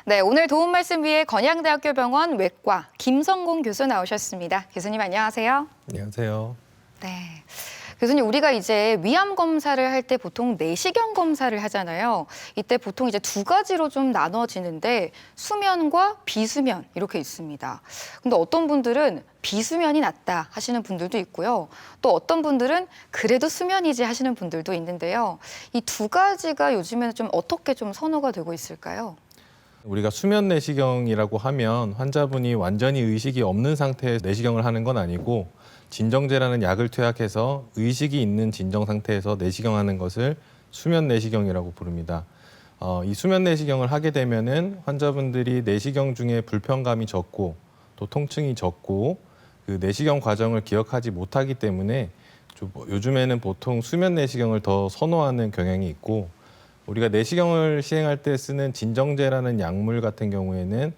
네, 오늘 도움 말씀 위해 건양대학교 병원 외과 김성공 교수 나오셨습니다. 교수님 안녕하세요. 안녕하세요. 네. 교수님, 우리가 이제 위암 검사를 할 때 보통 내시경 검사를 하잖아요. 이때 보통 이제 두 가지로 좀 나눠지는데 수면과 비수면 이렇게 있습니다. 근데 어떤 분들은 비수면이 낫다 하시는 분들도 있고요. 또 어떤 분들은 그래도 수면이지 하시는 분들도 있는데요. 이 두 가지가 요즘에는 좀 어떻게 좀 선호가 되고 있을까요? 우리가 수면 내시경이라고 하면 환자분이 완전히 의식이 없는 상태에서 내시경을 하는 건 아니고 진정제라는 약을 투약해서 의식이 있는 진정 상태에서 내시경하는 것을 수면 내시경이라고 부릅니다. 이 수면 내시경을 하게 되면은 환자분들이 내시경 중에 불편감이 적고 또 통증이 적고 그 내시경 과정을 기억하지 못하기 때문에 요즘에는 보통 수면 내시경을 더 선호하는 경향이 있고 우리가 내시경을 시행할 때 쓰는 진정제라는 약물 같은 경우에는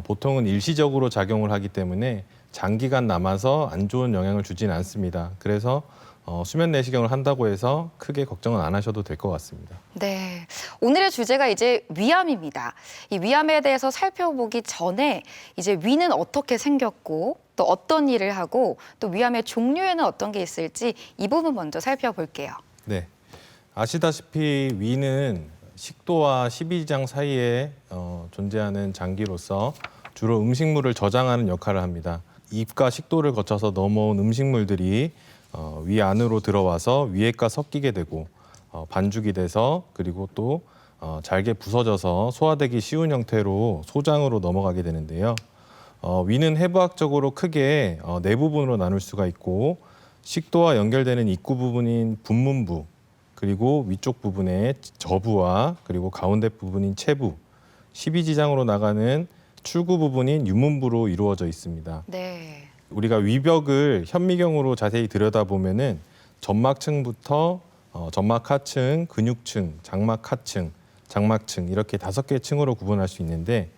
보통은 일시적으로 작용을 하기 때문에 장기간 남아서 안 좋은 영향을 주지는 않습니다. 그래서 수면 내시경을 한다고 해서 크게 걱정은 안 하셔도 될 것 같습니다. 네, 오늘의 주제가 이제 위암입니다. 이 위암에 대해서 살펴보기 전에 이제 위는 어떻게 생겼고 또 어떤 일을 하고 또 위암의 종류에는 어떤 게 있을지 이 부분 먼저 살펴볼게요. 네, 아시다시피 위는 식도와 십이지장 사이에 존재하는 장기로서 주로 음식물을 저장하는 역할을 합니다. 입과 식도를 거쳐서 넘어온 음식물들이 위 안으로 들어와서 위액과 섞이게 되고 반죽이 돼서 그리고 또 잘게 부서져서 소화되기 쉬운 형태로 소장으로 넘어가게 되는데요. 위는 해부학적으로 크게 네 부분으로 나눌 수가 있고 식도와 연결되는 입구 부분인 분문부 그리고 위쪽 부분의 저부와 그리고 가운데 부분인 체부, 십이지장으로 나가는 출구 부분인 유문부로 이루어져 있습니다. 네. 우리가 위벽을 현미경으로 자세히 들여다보면은 점막층부터 점막 하층, 근육층, 장막 하층, 장막층 이렇게 5개 층으로 구분할 수 있는데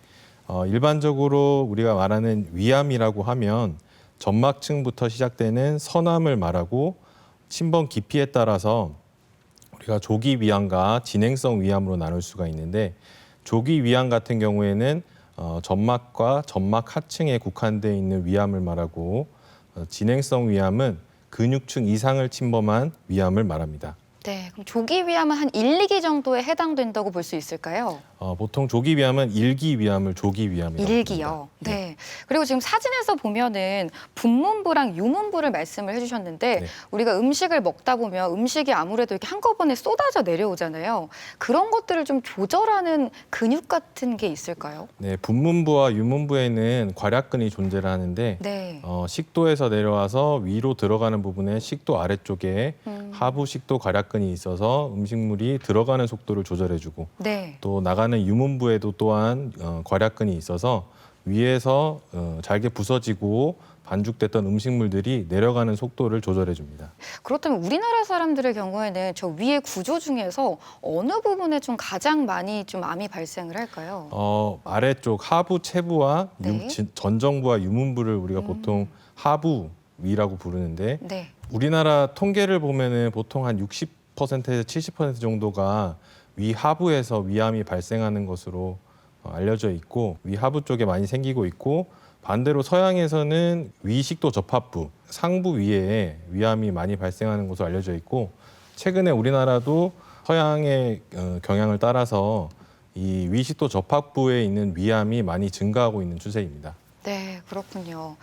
일반적으로 우리가 말하는 위암이라고 하면 점막층부터 시작되는 선암을 말하고 침범 깊이에 따라서 우리가 조기 위암과 진행성 위암으로 나눌 수가 있는데 조기 위암 같은 경우에는 점막과 점막 하층에 국한되어 있는 위암을 말하고 진행성 위암은 근육층 이상을 침범한 위암을 말합니다. 네, 그럼 조기 위암은 한 1, 2기 정도에 해당된다고 볼 수 있을까요? 보통 조기 위암은 1기 위암을 조기 위암이라고 부릅니다. 1기요. 네. 그리고 지금 사진에서 보면은 분문부랑 유문부를 말씀을 해주셨는데 네. 우리가 음식을 먹다 보면 음식이 아무래도 이렇게 한꺼번에 쏟아져 내려오잖아요. 그런 것들을 좀 조절하는 근육 같은 게 있을까요? 네, 분문부와 유문부에는 괄약근이 존재를 하는데 네. 식도에서 내려와서 위로 들어가는 부분에 식도 아래쪽에 하부 식도 괄약근이 있어서 음식물이 들어가는 속도를 조절해주고 네. 또 나가는 유문부에도 또한 괄약근이 있어서 위에서 잘게 부서지고 반죽됐던 음식물들이 내려가는 속도를 조절해 줍니다. 그렇다면 우리나라 사람들의 경우에는 저 위의 구조 중에서 어느 부분에 좀 가장 많이 좀 암이 발생을 할까요? 아래쪽 하부 체부와 네. 전정부와 유문부를 우리가 보통 하부 위라고 부르는데 네. 우리나라 통계를 보면은 보통 한 60%에서 70% 정도가 위 하부에서 위암이 발생하는 것으로 알려져 있고 위 하부 쪽에 많이 생기고 있고 반대로 서양에서는 위식도 접합부, 상부 위에 위암이 많이 발생하는 것으로 알려져 있고 최근에 우리나라도 서양의 경향을 따라서 이 위식도 접합부에 있는 위암이 많이 증가하고 있는 추세입니다. 네, 그렇군요.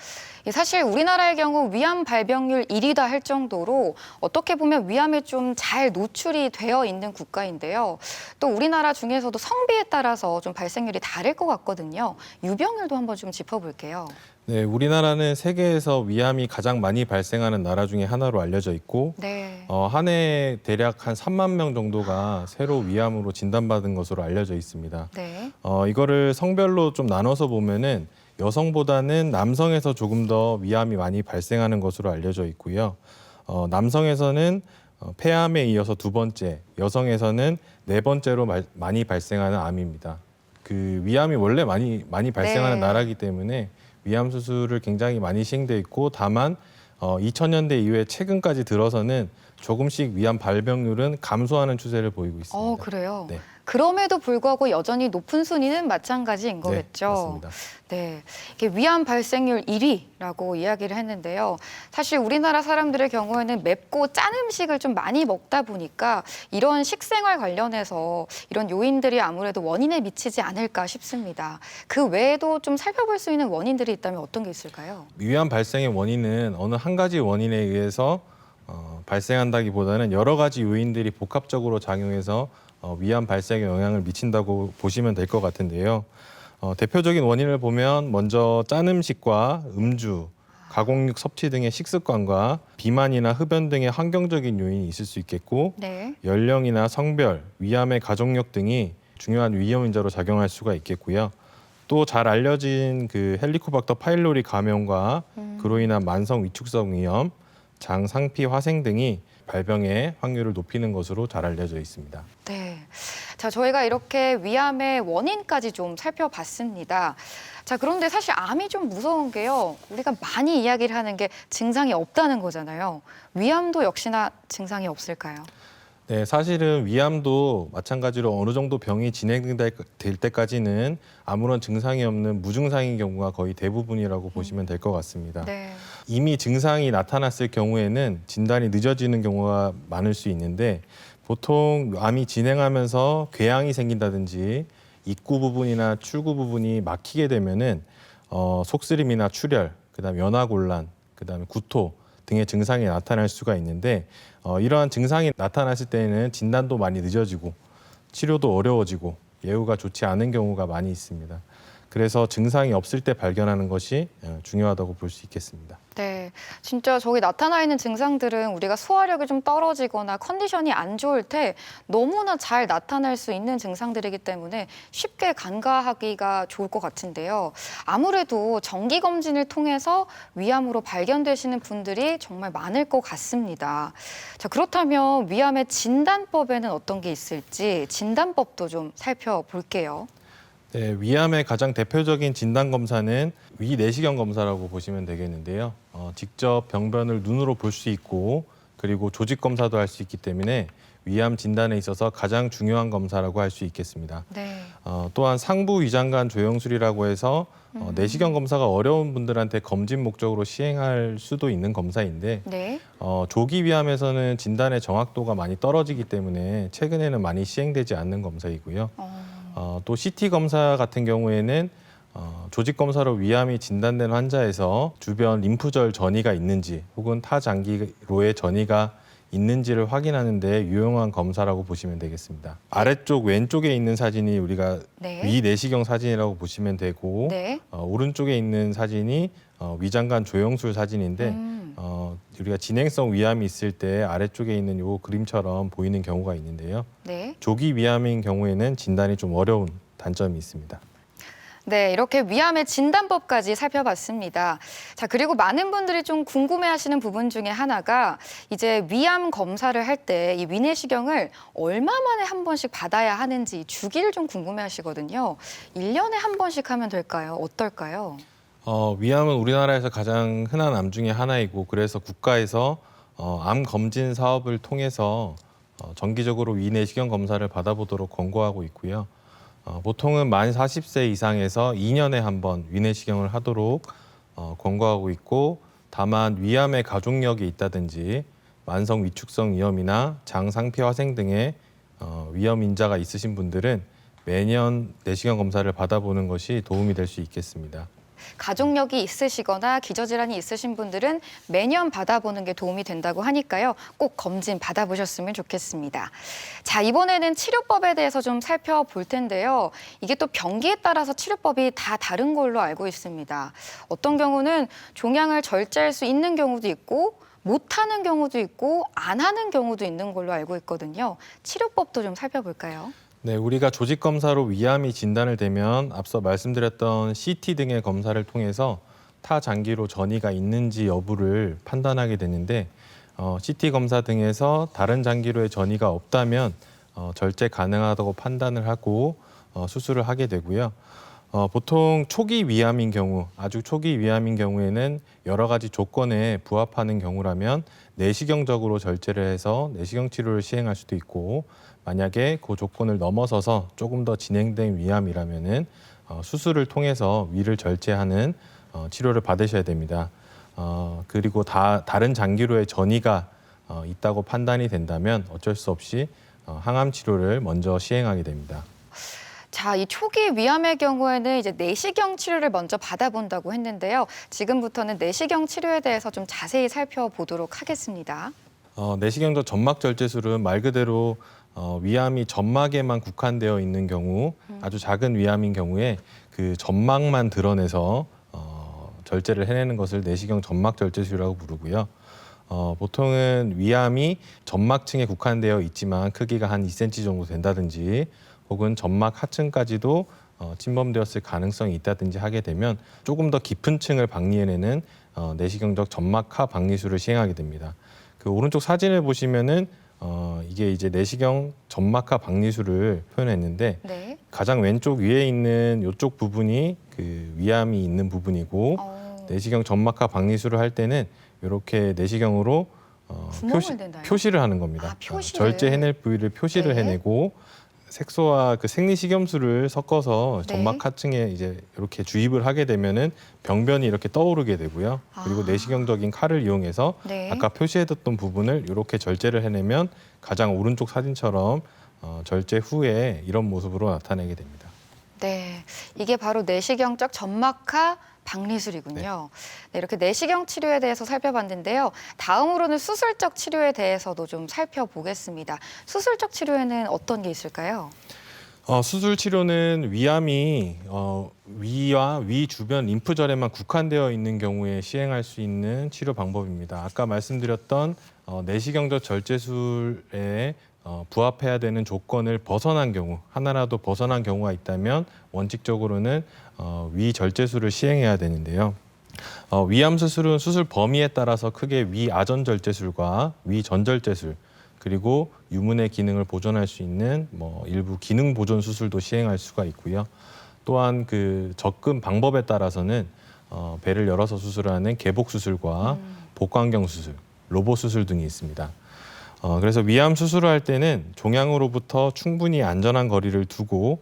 사실 우리나라의 경우 위암 발병률 1위다 할 정도로 어떻게 보면 위암에 좀 잘 노출이 되어 있는 국가인데요. 또 우리나라 중에서도 성비에 따라서 좀 발생률이 다를 것 같거든요. 유병률도 한번 좀 짚어볼게요. 네, 우리나라는 세계에서 위암이 가장 많이 발생하는 나라 중에 하나로 알려져 있고 네. 한 해에 대략 한 3만 명 정도가 새로 위암으로 진단받은 것으로 알려져 있습니다. 네. 이거를 성별로 좀 나눠서 보면은 여성보다는 남성에서 조금 더 위암이 많이 발생하는 것으로 알려져 있고요. 남성에서는 폐암에 이어서 2번째, 여성에서는 4번째로 많이 발생하는 암입니다. 그 위암이 원래 많이 발생하는 네. 나라이기 때문에 위암 수술을 굉장히 많이 시행돼 있고 다만 2000년대 이후에 최근까지 들어서는 조금씩 위암 발병률은 감소하는 추세를 보이고 있습니다. 그래요? 네. 그럼에도 불구하고 여전히 높은 순위는 마찬가지인 네, 거겠죠? 맞습니다. 네, 이게 위암 발생률 1위라고 이야기를 했는데요. 사실 우리나라 사람들의 경우에는 맵고 짠 음식을 좀 많이 먹다 보니까 이런 식생활 관련해서 이런 요인들이 아무래도 원인에 미치지 않을까 싶습니다. 그 외에도 좀 살펴볼 수 있는 원인들이 있다면 어떤 게 있을까요? 위암 발생의 원인은 어느 한 가지 원인에 의해서 발생한다기보다는 여러 가지 요인들이 복합적으로 작용해서 위암 발생에 영향을 미친다고 보시면 될 것 같은데요. 대표적인 원인을 보면 먼저 짠 음식과 음주, 가공육 섭취 등의 식습관과 비만이나 흡연 등의 환경적인 요인이 있을 수 있겠고 네. 연령이나 성별, 위암의 가족력 등이 중요한 위험 인자로 작용할 수가 있겠고요. 또 잘 알려진 그 헬리코박터 파일로리 감염과 그로 인한 만성 위축성 위염, 장 상피 화생 등이 발병의 확률을 높이는 것으로 잘 알려져 있습니다. 네. 자, 저희가 이렇게 위암의 원인까지 좀 살펴봤습니다. 자, 그런데 사실 암이 좀 무서운 게요. 우리가 많이 이야기를 하는 게 증상이 없다는 거잖아요. 위암도 역시나 증상이 없을까요? 네, 사실은 위암도 마찬가지로 어느 정도 병이 진행될 때까지는 아무런 증상이 없는 무증상인 경우가 거의 대부분이라고 보시면 될 것 같습니다. 네. 이미 증상이 나타났을 경우에는 진단이 늦어지는 경우가 많을 수 있는데 보통 암이 진행하면서 궤양이 생긴다든지 입구 부분이나 출구 부분이 막히게 되면은 속쓰림이나 출혈, 그다음에 연화곤란, 그다음에 구토 등의 증상이 나타날 수가 있는데 이러한 증상이 나타났을 때에는 진단도 많이 늦어지고 치료도 어려워지고 예후가 좋지 않은 경우가 많이 있습니다. 그래서 증상이 없을 때 발견하는 것이 중요하다고 볼 수 있겠습니다. 네, 진짜 저기 나타나 있는 증상들은 우리가 소화력이 좀 떨어지거나 컨디션이 안 좋을 때 너무나 잘 나타날 수 있는 증상들이기 때문에 쉽게 간과하기가 좋을 것 같은데요. 아무래도 정기 검진을 통해서 위암으로 발견되시는 분들이 정말 많을 것 같습니다. 자, 그렇다면 위암의 진단법에는 어떤 게 있을지 진단법도 좀 살펴볼게요. 네, 위암의 가장 대표적인 진단 검사는 위 내시경 검사라고 보시면 되겠는데요. 직접 병변을 눈으로 볼 수 있고 그리고 조직 검사도 할 수 있기 때문에 위암 진단에 있어서 가장 중요한 검사라고 할 수 있겠습니다. 네. 또한 상부 위장관 조영술이라고 해서 내시경 검사가 어려운 분들한테 검진 목적으로 시행할 수도 있는 검사인데 네. 조기 위암에서는 진단의 정확도가 많이 떨어지기 때문에 최근에는 많이 시행되지 않는 검사이고요. 또 CT 검사 같은 경우에는 조직 검사로 위암이 진단된 환자에서 주변 림프절 전이가 있는지 혹은 타 장기로의 전이가 있는지를 확인하는 데 유용한 검사라고 보시면 되겠습니다. 아래쪽 왼쪽에 있는 사진이 우리가 네. 위 내시경 사진이라고 보시면 되고 네. 오른쪽에 있는 사진이 위장관 조영술 사진인데 우리가 진행성 위암이 있을 때 아래쪽에 있는 요 그림처럼 보이는 경우가 있는데요. 네. 조기 위암인 경우에는 진단이 좀 어려운 단점이 있습니다. 네, 이렇게 위암의 진단법까지 살펴봤습니다. 자, 그리고 많은 분들이 좀 궁금해하시는 부분 중에 하나가 이제 위암 검사를 할 때 이 위내시경을 얼마 만에 한 번씩 받아야 하는지 주기를 좀 궁금해하시거든요. 1년에 한 번씩 하면 될까요? 어떨까요? 위암은 우리나라에서 가장 흔한 암 중에 하나이고 그래서 국가에서 암 검진 사업을 통해서 정기적으로 위내시경 검사를 받아보도록 권고하고 있고요. 보통은 만 40세 이상에서 2년에 한 번 위내시경을 하도록 권고하고 있고 다만 위암의 가족력이 있다든지 만성 위축성 위염이나 장 상피 화생 등의 위험 인자가 있으신 분들은 매년 내시경 검사를 받아보는 것이 도움이 될 수 있겠습니다. 가족력이 있으시거나 기저질환이 있으신 분들은 매년 받아보는 게 도움이 된다고 하니까요. 꼭 검진 받아보셨으면 좋겠습니다. 자, 이번에는 치료법에 대해서 좀 살펴볼 텐데요. 이게 또 병기에 따라서 치료법이 다 다른 걸로 알고 있습니다. 어떤 경우는 종양을 절제할 수 있는 경우도 있고 못하는 경우도 있고 안 하는 경우도 있는 걸로 알고 있거든요. 치료법도 좀 살펴볼까요? 네, 우리가 조직 검사로 위암이 진단을 되면 앞서 말씀드렸던 CT 등의 검사를 통해서 타 장기로 전이가 있는지 여부를 판단하게 되는데 CT 검사 등에서 다른 장기로의 전이가 없다면 절제 가능하다고 판단을 하고 수술을 하게 되고요. 보통 초기 위암인 경우, 아주 초기 위암인 경우에는 여러 가지 조건에 부합하는 경우라면 내시경적으로 절제를 해서 내시경 치료를 시행할 수도 있고, 만약에 그 조건을 넘어서서 조금 더 진행된 위암이라면은 수술을 통해서 위를 절제하는 치료를 받으셔야 됩니다. 그리고 다른 장기로의 전이가 있다고 판단이 된다면 어쩔 수 없이 항암 치료를 먼저 시행하게 됩니다. 자, 이 초기 위암의 경우에는 이제 내시경 치료를 먼저 받아본다고 했는데요. 지금부터는 내시경 치료에 대해서 좀 자세히 살펴보도록 하겠습니다. 내시경적 점막 절제술은 말 그대로 위암이 점막에만 국한되어 있는 경우, 아주 작은 위암인 경우에 그 점막만 드러내서 절제를 해내는 것을 내시경 점막 절제술이라고 부르고요. 보통은 위암이 점막층에 국한되어 있지만 크기가 한 2cm 정도 된다든지, 혹은 점막 하층까지도 침범되었을 가능성이 있다든지 하게 되면 조금 더 깊은 층을 박리해내는 내시경적 점막하 박리술을 시행하게 됩니다. 그 오른쪽 사진을 보시면은 이게 이제 내시경 점막하 박리술을 표현했는데, 네. 가장 왼쪽 위에 있는 이쪽 부분이 그 위암이 있는 부분이고, 내시경 점막하 박리술을 할 때는 이렇게 내시경으로 구멍을 낸다요? 표시를 하는 겁니다. 아, 표시를. 절제해낼 부위를 표시를 네. 해내고, 색소와 그 생리식염수를 섞어서 네. 점막 하층에 이제 이렇게 주입을 하게 되면은 병변이 이렇게 떠오르게 되고요. 그리고 내시경적인 칼을 이용해서 네. 아까 표시해뒀던 부분을 이렇게 절제를 해내면 가장 오른쪽 사진처럼 절제 후에 이런 모습으로 나타내게 됩니다. 네, 이게 바로 내시경적 점막하 박리술이군요. 네, 이렇게 내시경 치료에 대해서 살펴봤는데요. 다음으로는 수술적 치료에 대해서도 좀 살펴보겠습니다. 수술적 치료에는 어떤 게 있을까요? 수술 치료는 위암이 위와 위 주변 림프절에만 국한되어 있는 경우에 시행할 수 있는 치료 방법입니다. 아까 말씀드렸던 내시경적 절제술에 부합해야 되는 조건을 벗어난 경우, 하나라도 벗어난 경우가 있다면 원칙적으로는 위 절제술을 시행해야 되는데요. 위암 수술은 수술 범위에 따라서 크게 위아전 절제술과 위전절제술, 그리고 유문의 기능을 보존할 수 있는 일부 기능 보존 수술도 시행할 수가 있고요. 또한 그 접근 방법에 따라서는 배를 열어서 수술하는 개복 수술과 복강경 수술, 로봇 수술 등이 있습니다. 그래서 위암 수술을 할 때는 종양으로부터 충분히 안전한 거리를 두고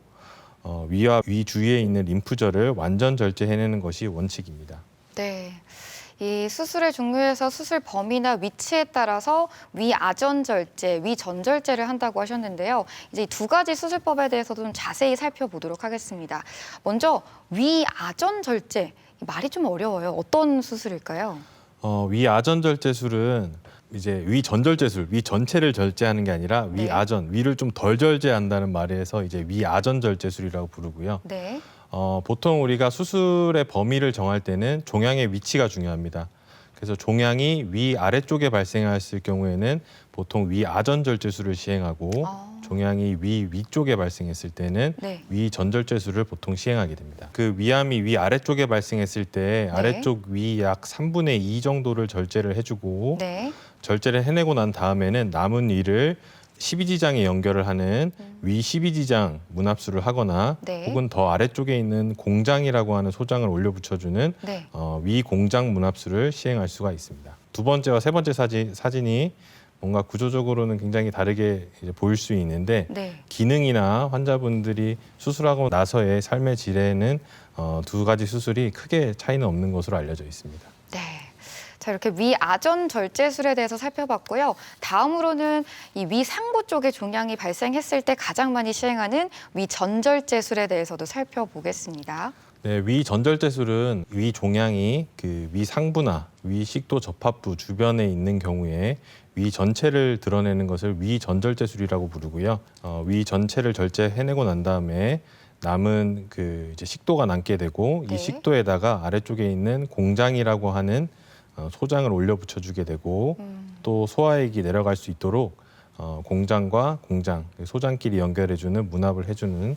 위와 위 주위에 있는 림프절을 완전 절제해내는 것이 원칙입니다. 네. 이 수술의 종류에서 수술 범위나 위치에 따라서 위아전 절제, 위전절제를 한다고 하셨는데요. 이제 이 두 가지 수술법에 대해서도 좀 자세히 살펴보도록 하겠습니다. 먼저 위아전 절제, 말이 좀 어려워요. 어떤 수술일까요? 위아전 절제술은 이제 위전절제술, 위 전체를 절제하는 게 아니라 네. 위아전, 위를 좀 덜 절제한다는 말에서 이제 위아전 절제술이라고 부르고요. 네. 보통 우리가 수술의 범위를 정할 때는 종양의 위치가 중요합니다. 그래서 종양이 위 아래쪽에 발생했을 경우에는 보통 위아전 절제술을 시행하고, 종양이 위 위쪽에 발생했을 때는 네. 위전절제술을 보통 시행하게 됩니다. 그 위암이 위 아래쪽에 발생했을 때 아래쪽 위 약 3분의 2 정도를 절제를 해주고, 네. 절제를 해내고 난 다음에는 남은 위를 12지장에 연결을 하는 위 12지장 문합술을 하거나, 네. 혹은 더 아래쪽에 있는 공장이라고 하는 소장을 올려 붙여주는 네. 위 공장 문합술을 시행할 수가 있습니다. 두 번째와 세 번째 사진이 뭔가 구조적으로는 굉장히 다르게 이제 보일 수 있는데, 네. 기능이나 환자분들이 수술하고 나서의 삶의 질에는 두 가지 수술이 크게 차이는 없는 것으로 알려져 있습니다. 네. 자, 이렇게 위아전 절제술에 대해서 살펴봤고요. 다음으로는 이 위상부 쪽에 종양이 발생했을 때 가장 많이 시행하는 위전절제술에 대해서도 살펴보겠습니다. 네, 위전절제술은 위 종양이 그 위상부나 위식도 접합부 주변에 있는 경우에 위 전체를 드러내는 것을 위전절제술이라고 부르고요. 위 전체를 절제해내고 난 다음에 남은 그 이제 식도가 남게 되고, 네. 이 식도에다가 아래쪽에 있는 공장이라고 하는 소장을 올려 붙여주게 되고, 또 소화액이 내려갈 수 있도록 공장과 공장, 소장끼리 연결해주는 문합을 해주는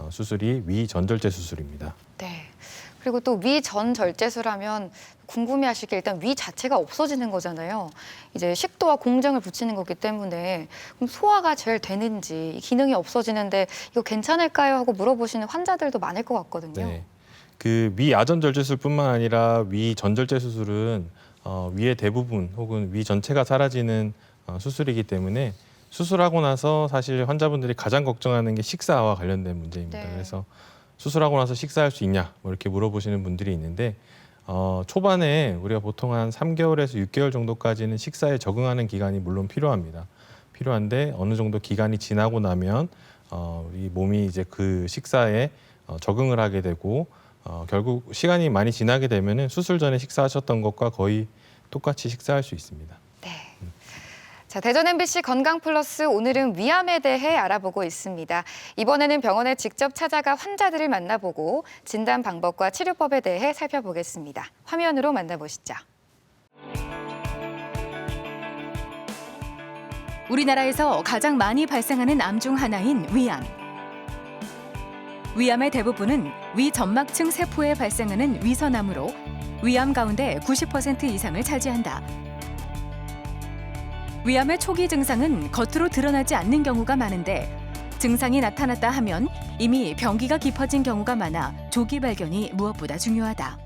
수술이 위전절제 수술입니다. 네. 그리고 또 위전절제술하면 궁금해하실 게 일단 위 자체가 없어지는 거잖아요. 이제 식도와 공정을 붙이는 거기 때문에 그럼 소화가 제일 되는지 기능이 없어지는데 이거 괜찮을까요? 하고 물어보시는 환자들도 많을 것 같거든요. 네. 그 위아전절제술뿐만 아니라 위전절제 수술은 위의 대부분 혹은 위 전체가 사라지는 수술이기 때문에 수술하고 나서 사실 환자분들이 가장 걱정하는 게 식사와 관련된 문제입니다. 네. 그래서 수술하고 나서 식사할 수 있냐 뭐 이렇게 물어보시는 분들이 있는데 초반에 우리가 보통 한 3개월에서 6개월 정도까지는 식사에 적응하는 기간이 물론 필요합니다. 필요한데 어느 정도 기간이 지나고 나면 우리 몸이 이제 그 식사에 적응을 하게 되고 결국 시간이 많이 지나게 되면은 수술 전에 식사하셨던 것과 거의 똑같이 식사할 수 있습니다. 네. 자, 대전 MBC 건강 플러스 오늘은 위암에 대해 알아보고 있습니다. 이번에는 병원에 직접 찾아가 환자들을 만나보고 진단 방법과 치료법에 대해 살펴보겠습니다. 화면으로 만나보시죠. 우리나라에서 가장 많이 발생하는 암 중 하나인 위암. 위암의 대부분은 위 점막층 세포에 발생하는 위선암으로 위암 가운데 90% 이상을 차지한다. 위암의 초기 증상은 겉으로 드러나지 않는 경우가 많은데 증상이 나타났다 하면 이미 병기가 깊어진 경우가 많아 조기 발견이 무엇보다 중요하다.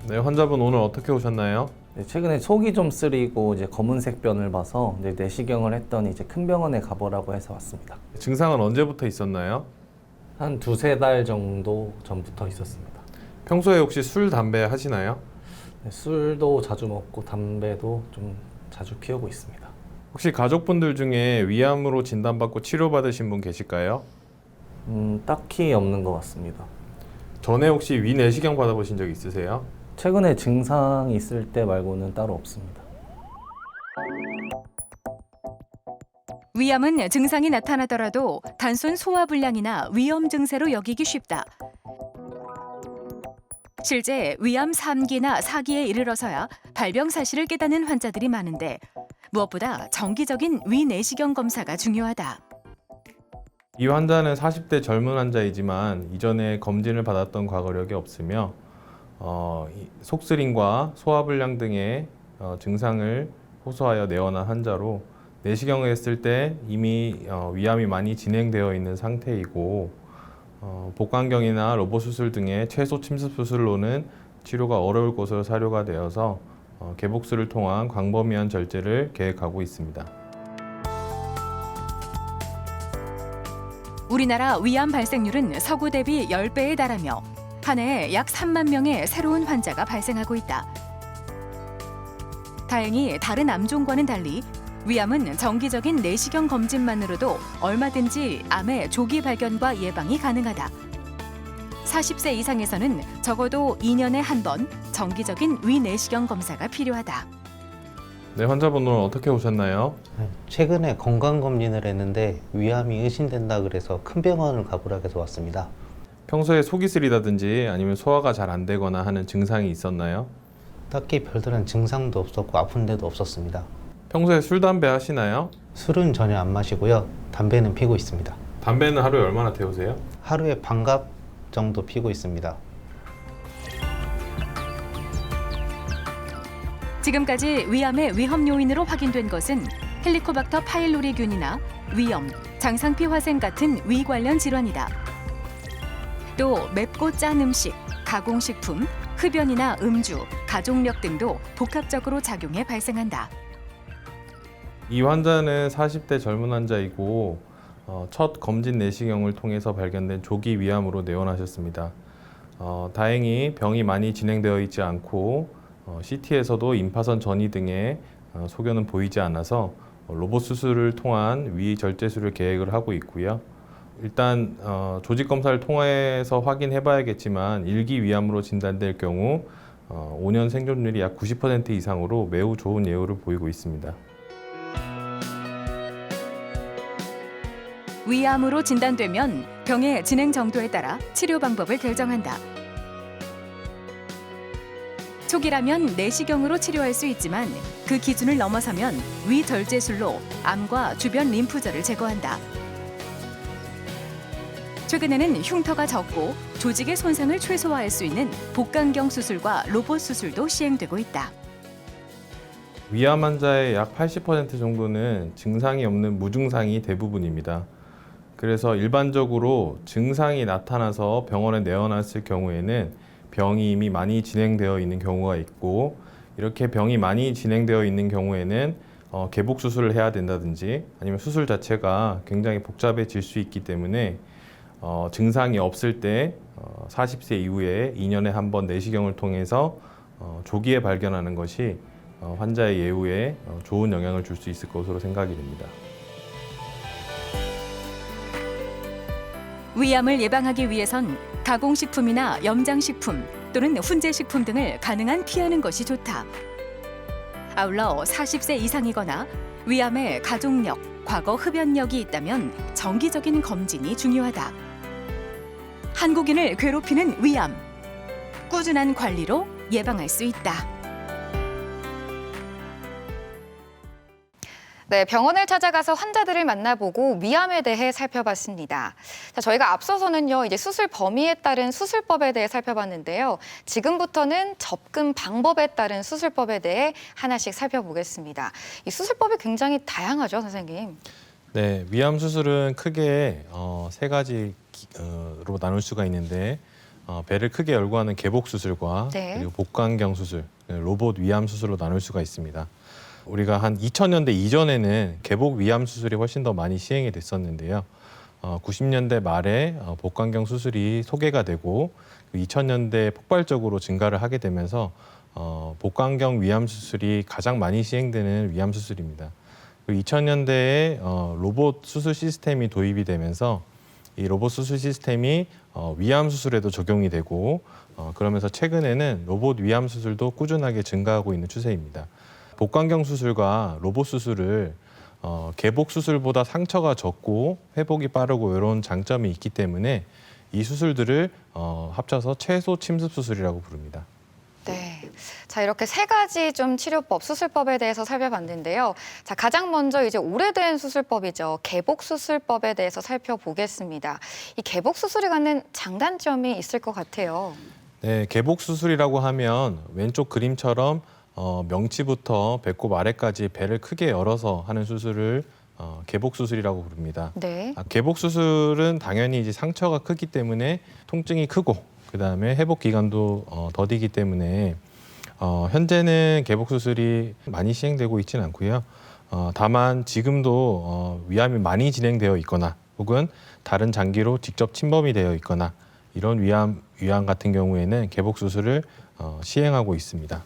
네, 환자분 오늘 어떻게 오셨나요? 네, 최근에 속이 좀 쓰리고 이제 검은색 변을 봐서 이제 내시경을 했더니 이제 큰 병원에 가보라고 해서 왔습니다. 증상은 언제부터 있었나요? 한 2~3달 정도 전부터 있었습니다. 평소에 혹시 술, 담배 하시나요? 네, 술도 자주 먹고 담배도 좀 자주 피우고 있습니다. 혹시 가족분들 중에 위암으로 진단받고 치료받으신 분 계실까요? 딱히 없는 것 같습니다. 전에 혹시 위 내시경 받아보신 적 있으세요? 최근에 증상이 있을 때 말고는 따로 없습니다. 위암은 증상이 나타나더라도 단순 소화불량이나 위험 증세로 여기기 쉽다. 실제 위암 3기나 4기에 이르러서야 발병 사실을 깨닫는 환자들이 많은데 무엇보다 정기적인 위 내시경 검사가 중요하다. 이 환자는 40대 젊은 환자이지만 이전에 검진을 받았던 과거력이 없으며 속쓰림과 소화불량 등의 증상을 호소하여 내원한 환자로 내시경을 했을 때 이미 위암이 많이 진행되어 있는 상태이고 복강경이나 로봇 수술 등의 최소 침습 수술로는 치료가 어려울 것으로 사료가 되어서 개복술을 통한 광범위한 절제를 계획하고 있습니다. 우리나라 위암 발생률은 서구 대비 10배에 달하며 한 해에 약 3만 명의 새로운 환자가 발생하고 있다. 다행히 다른 암종과는 달리 위암은 정기적인 내시경 검진만으로도 얼마든지 암의 조기 발견과 예방이 가능하다. 40세 이상에서는 적어도 2년에 한 번 정기적인 위 내시경 검사가 필요하다. 네, 환자분 오늘 어떻게 오셨나요? 최근에 건강검진을 했는데 위암이 의심된다 그래서 큰 병원을 가보라고 해서 왔습니다. 평소에 속이 쓰리다든지 아니면 소화가 잘 안 되거나 하는 증상이 있었나요? 딱히 별다른 증상도 없었고 아픈 데도 없었습니다. 평소에 술, 담배 하시나요? 술은 전혀 안 마시고요. 담배는 피고 있습니다. 담배는 하루에 얼마나 태우세요? 하루에 반갑 정도 피고 있습니다. 지금까지 위암의 위험 요인으로 확인된 것은 헬리코박터 파일로리균이나 위염, 장상피 화생 같은 위 관련 질환이다. 또 맵고 짠 음식, 가공식품, 흡연이나 음주, 가족력 등도 복합적으로 작용해 발생한다. 이 환자는 40대 젊은 환자이고 첫 검진 내시경을 통해서 발견된 조기 위암으로 내원하셨습니다. 다행히 병이 많이 진행되어 있지 않고 CT에서도 임파선 전이 등의 소견은 보이지 않아서 로봇 수술을 통한 위 절제술을 계획을 하고 있고요. 일단 조직 검사를 통해서 확인해 봐야겠지만 1기 위암으로 진단될 경우 5년 생존율이 약 90% 이상으로 매우 좋은 예후를 보이고 있습니다. 위암으로 진단되면 병의 진행 정도에 따라 치료 방법을 결정한다. 초기라면 내시경으로 치료할 수 있지만 그 기준을 넘어서면 위절제술로 암과 주변 림프절을 제거한다. 최근에는 흉터가 적고 조직의 손상을 최소화할 수 있는 복강경 수술과 로봇 수술도 시행되고 있다. 위암 환자의 약 80% 정도는 증상이 없는 무증상이 대부분입니다. 그래서 일반적으로 증상이 나타나서 병원에 내원했을 경우에는 병이 이미 많이 진행되어 있는 경우가 있고, 이렇게 병이 많이 진행되어 있는 경우에는 개복 수술을 해야 된다든지 아니면 수술 자체가 굉장히 복잡해질 수 있기 때문에 증상이 없을 때 40세 이후에 2년에 한 번 내시경을 통해서 조기에 발견하는 것이 환자의 예후에 좋은 영향을 줄 수 있을 것으로 생각이 됩니다. 위암을 예방하기 위해선 가공식품이나 염장식품 또는 훈제식품 등을 가능한 피하는 것이 좋다. 아울러 40세 이상이거나 위암의 가족력, 과거 흡연력이 있다면 정기적인 검진이 중요하다. 한국인을 괴롭히는 위암. 꾸준한 관리로 예방할 수 있다. 네, 병원을 찾아가서 환자들을 만나보고 위암에 대해 살펴봤습니다. 자, 저희가 앞서서는요, 이제 수술 범위에 따른 수술법에 대해 살펴봤는데요. 지금부터는 접근 방법에 따른 수술법에 대해 하나씩 살펴보겠습니다. 이 수술법이 굉장히 다양하죠, 선생님? 네, 위암 수술은 크게 세 가지로 나눌 수가 있는데, 배를 크게 열고 하는 개복 수술과 네. 그리고 복강경 수술, 로봇 위암 수술로 나눌 수가 있습니다. 우리가 한 2000년대 이전에는 개복 위암 수술이 훨씬 더 많이 시행이 됐었는데요. 90년대 말에 복강경 수술이 소개가 되고 2000년대에 폭발적으로 증가를 하게 되면서 복강경 위암 수술이 가장 많이 시행되는 위암 수술입니다. 2000년대에 로봇 수술 시스템이 도입이 되면서 이 로봇 수술 시스템이 위암 수술에도 적용이 되고 그러면서 최근에는 로봇 위암 수술도 꾸준하게 증가하고 있는 추세입니다. 복강경 수술과 로봇 수술을 개복 수술보다 상처가 적고 회복이 빠르고 이런 장점이 있기 때문에 이 수술들을 합쳐서 최소 침습 수술이라고 부릅니다. 네. 자, 이렇게 세 가지 좀 치료법, 수술법에 대해서 살펴봤는데요. 자, 가장 먼저 이제 오래된 수술법이죠. 개복 수술법에 대해서 살펴보겠습니다. 이 개복 수술이 갖는 장단점이 있을 것 같아요. 네, 개복 수술이라고 하면 왼쪽 그림처럼 명치부터 배꼽 아래까지 배를 크게 열어서 하는 수술을 개복 수술이라고 부릅니다. 네. 개복 수술은 당연히 이제 상처가 크기 때문에 통증이 크고 그다음에 회복 기간도 더디기 때문에 현재는 개복 수술이 많이 시행되고 있지는 않고요. 다만 지금도 위암이 많이 진행되어 있거나 혹은 다른 장기로 직접 침범이 되어 있거나 이런 위암 같은 경우에는 개복 수술을 시행하고 있습니다.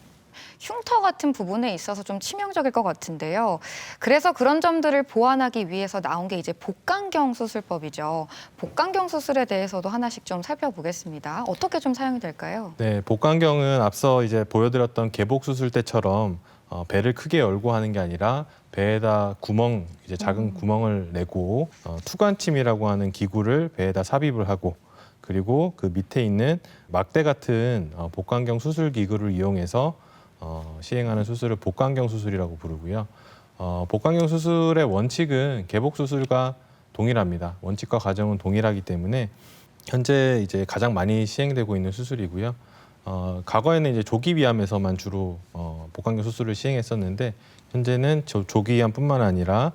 흉터 같은 부분에 있어서 좀 치명적일 것 같은데요. 그래서 그런 점들을 보완하기 위해서 나온 게 이제 복강경 수술법이죠. 복강경 수술에 대해서도 하나씩 좀 살펴보겠습니다. 어떻게 좀 사용이 될까요? 네, 복강경은 앞서 이제 보여드렸던 개복 수술 때처럼 배를 크게 열고 하는 게 아니라 배에다 이제 작은 구멍을 내고 투관침이라고 하는 기구를 배에다 삽입을 하고 그리고 그 밑에 있는 막대 같은 복강경 수술 기구를 이용해서 시행하는 수술을 복강경 수술이라고 부르고요. 복강경 수술의 원칙은 개복 수술과 동일합니다. 원칙과 과정은 동일하기 때문에 현재 이제 가장 많이 시행되고 있는 수술이고요. 과거에는 이제 조기 위암에서만 주로 복강경 수술을 시행했었는데 현재는 조기 위암뿐만 아니라